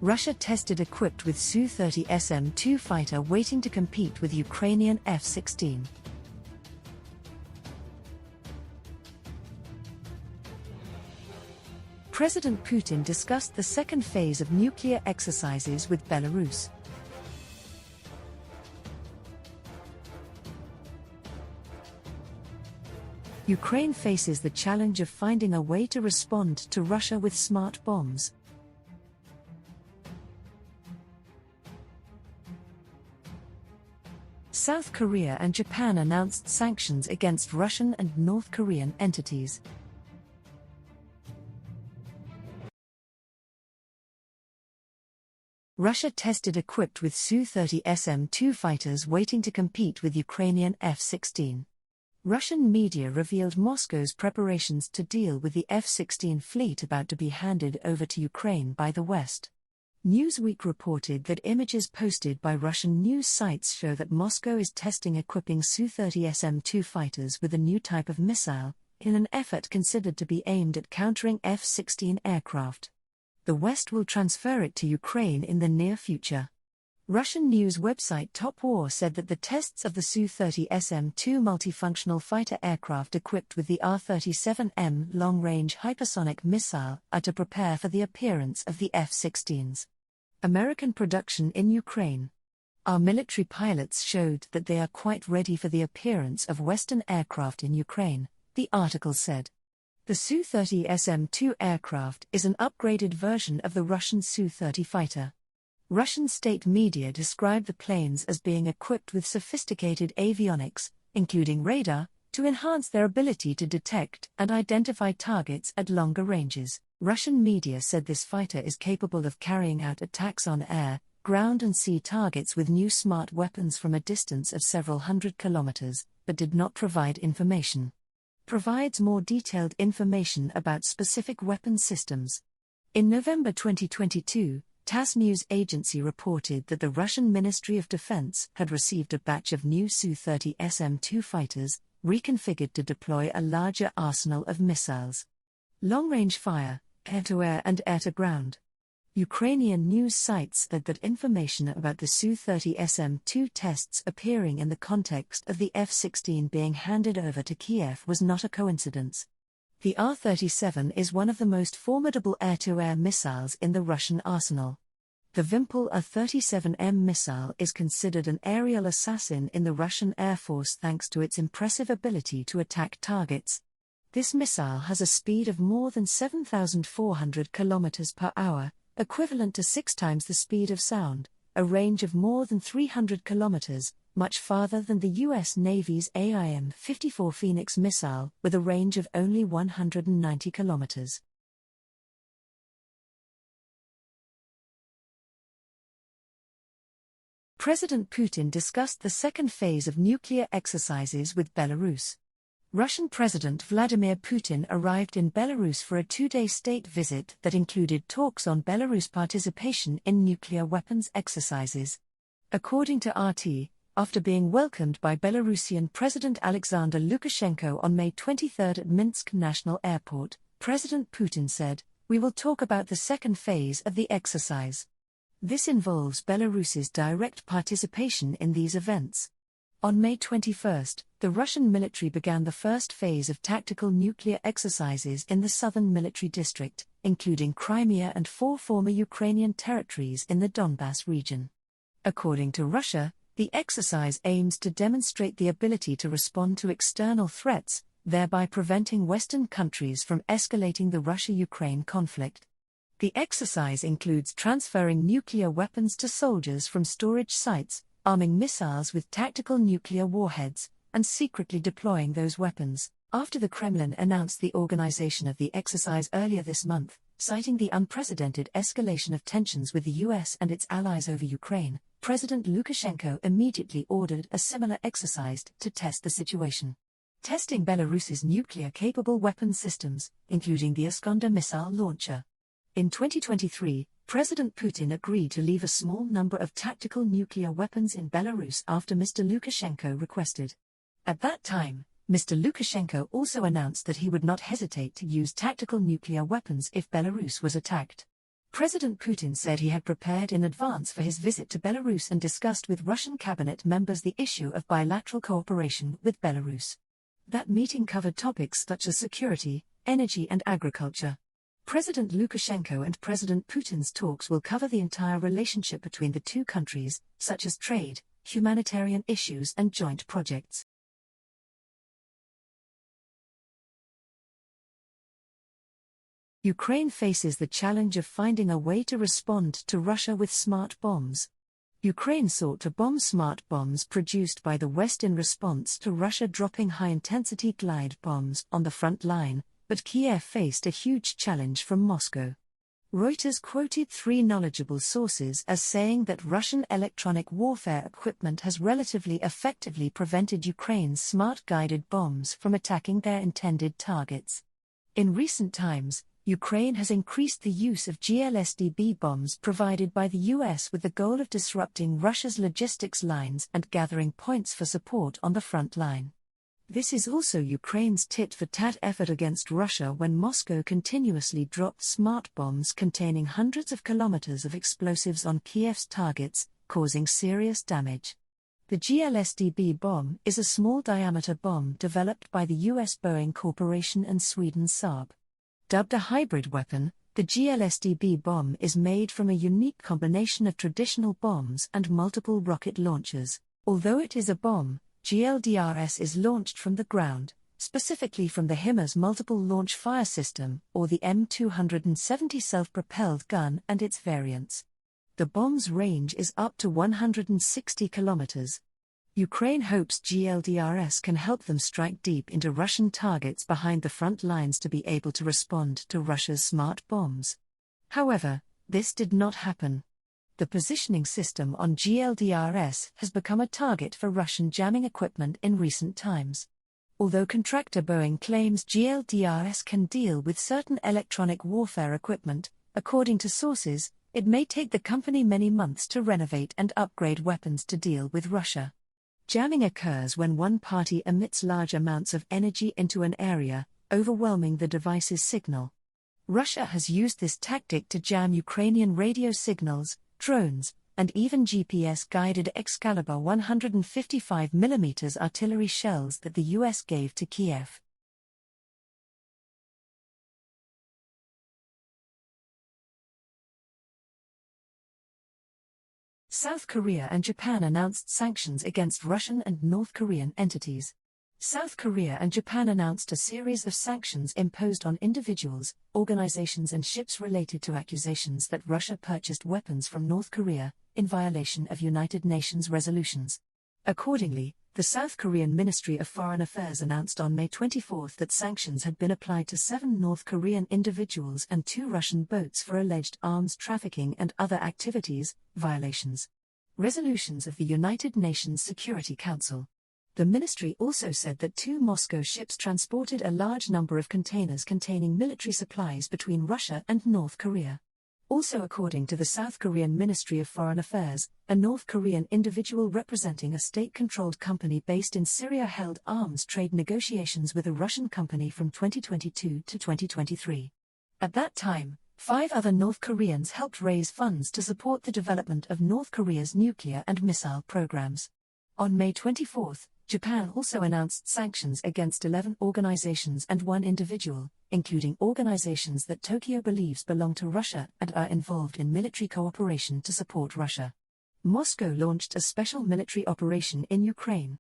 Russia tested equipped with Su-30SM fighter waiting to compete with Ukrainian F-16. President Putin discussed the second phase of nuclear exercises with Belarus. Ukraine faces the challenge of finding a way to respond to Russia with smart bombs. South Korea and Japan announced sanctions against Russian and North Korean entities. Russia tested equipped with Su-30SM fighters waiting to compete with Ukrainian F-16. Russian media revealed Moscow's preparations to deal with the F-16 fleet about to be handed over to Ukraine by the West. Newsweek reported that images posted by Russian news sites show that Moscow is testing equipping Su-30SM fighters with a new type of missile, in an effort considered to be aimed at countering F-16 aircraft. The West will transfer it to Ukraine in the near future. Russian news website Top War said that the tests of the Su-30SM multifunctional fighter aircraft equipped with the R-37M long-range hypersonic missile are to prepare for the appearance of the F-16s. American production in Ukraine. Our military pilots showed that they are quite ready for the appearance of Western aircraft in Ukraine, the article said. The Su-30SM aircraft is an upgraded version of the Russian Su-30 fighter. Russian state media described the planes as being equipped with sophisticated avionics, including radar, to enhance their ability to detect and identify targets at longer ranges. Russian media said this fighter is capable of carrying out attacks on air, ground and sea targets with new smart weapons from a distance of several hundred kilometers, but did not provide information. Provides more detailed information about specific weapon systems. In November 2022, TASS news agency reported that the Russian Ministry of Defense had received a batch of new Su-30SM fighters, reconfigured to deploy a larger arsenal of missiles. Long-range fire, air-to-air and air-to-ground. Ukrainian news sites said that information about the Su-30SM tests appearing in the context of the F-16 being handed over to Kiev was not a coincidence. The R-37 is one of the most formidable air-to-air missiles in the Russian arsenal. The Vimpel R-37M missile is considered an aerial assassin in the Russian Air Force thanks to its impressive ability to attack targets. This missile has a speed of more than 7,400 km per hour, equivalent to 6 times the speed of sound, a range of more than 300 km, much farther than the US Navy's AIM-54 Phoenix missile, with a range of only 190 km. President Putin discussed the second phase of nuclear exercises with Belarus. Russian President Vladimir Putin arrived in Belarus for a 2-day state visit that included talks on Belarus' participation in nuclear weapons exercises. According to RT, after being welcomed by Belarusian President Alexander Lukashenko on May 23 at Minsk National Airport, President Putin said, "We will talk about the second phase of the exercise. This involves Belarus's direct participation in these events." On May 21, the Russian military began the first phase of tactical nuclear exercises in the southern military district, including Crimea and 4 former Ukrainian territories in the Donbas region. According to Russia, the exercise aims to demonstrate the ability to respond to external threats, thereby preventing Western countries from escalating the Russia-Ukraine conflict. The exercise includes transferring nuclear weapons to soldiers from storage sites, arming missiles with tactical nuclear warheads, and secretly deploying those weapons. After the Kremlin announced the organization of the exercise earlier this month, citing the unprecedented escalation of tensions with the US and its allies over Ukraine, President Lukashenko immediately ordered a similar exercise to test the situation. Testing Belarus's nuclear-capable weapon systems, including the Iskander missile launcher. In 2023, President Putin agreed to leave a small number of tactical nuclear weapons in Belarus after Mr. Lukashenko requested. At that time, Mr. Lukashenko also announced that he would not hesitate to use tactical nuclear weapons if Belarus was attacked. President Putin said he had prepared in advance for his visit to Belarus and discussed with Russian cabinet members the issue of bilateral cooperation with Belarus. That meeting covered topics such as security, energy and agriculture. President Lukashenko and President Putin's talks will cover the entire relationship between the two countries, such as trade, humanitarian issues and joint projects. Ukraine faces the challenge of finding a way to respond to Russia with smart bombs. Ukraine sought to bomb smart bombs produced by the West in response to Russia dropping high-intensity glide bombs on the front line, but Kiev faced a huge challenge from Moscow. Reuters quoted three knowledgeable sources as saying that Russian electronic warfare equipment has relatively effectively prevented Ukraine's smart guided bombs from attacking their intended targets. In recent times, Ukraine has increased the use of GLSDB bombs provided by the US with the goal of disrupting Russia's logistics lines and gathering points for support on the front line. This is also Ukraine's tit-for-tat effort against Russia when Moscow continuously dropped smart bombs containing hundreds of kilometers of explosives on Kiev's targets, causing serious damage. The GLSDB bomb is a small-diameter bomb developed by the US Boeing Corporation and Sweden's Saab. Dubbed a hybrid weapon, the GLSDB bomb is made from a unique combination of traditional bombs and multiple rocket launchers. Although it is a bomb, GLDRS is launched from the ground, specifically from the HIMARS multiple launch fire system or the M270 self-propelled gun and its variants. The bomb's range is up to 160 kilometers. Ukraine hopes GLDRS can help them strike deep into Russian targets behind the front lines to be able to respond to Russia's smart bombs. However, this did not happen. The positioning system on GLDRS has become a target for Russian jamming equipment in recent times. Although contractor Boeing claims GLDRS can deal with certain electronic warfare equipment, according to sources, it may take the company many months to renovate and upgrade weapons to deal with Russia. Jamming occurs when one party emits large amounts of energy into an area, overwhelming the device's signal. Russia has used this tactic to jam Ukrainian radio signals, drones, and even GPS-guided Excalibur 155mm artillery shells that the US gave to Kiev. South Korea and Japan announced sanctions against Russian and North Korean entities. South Korea and Japan announced a series of sanctions imposed on individuals, organizations and ships related to accusations that Russia purchased weapons from North Korea, in violation of United Nations resolutions. Accordingly, the South Korean Ministry of Foreign Affairs announced on May 24 that sanctions had been applied to 7 North Korean individuals and 2 Russian boats for alleged arms trafficking and other activities, violations. Resolutions of the United Nations Security Council. The ministry also said that 2 Moscow ships transported a large number of containers containing military supplies between Russia and North Korea. Also, according to the South Korean Ministry of Foreign Affairs, a North Korean individual representing a state-controlled company based in Syria held arms trade negotiations with a Russian company from 2022 to 2023. At that time, 5 other North Koreans helped raise funds to support the development of North Korea's nuclear and missile programs. On May 24, Japan also announced sanctions against 11 organizations and 1 individual, including organizations that Tokyo believes belong to Russia and are involved in military cooperation to support Russia. Moscow launched a special military operation in Ukraine.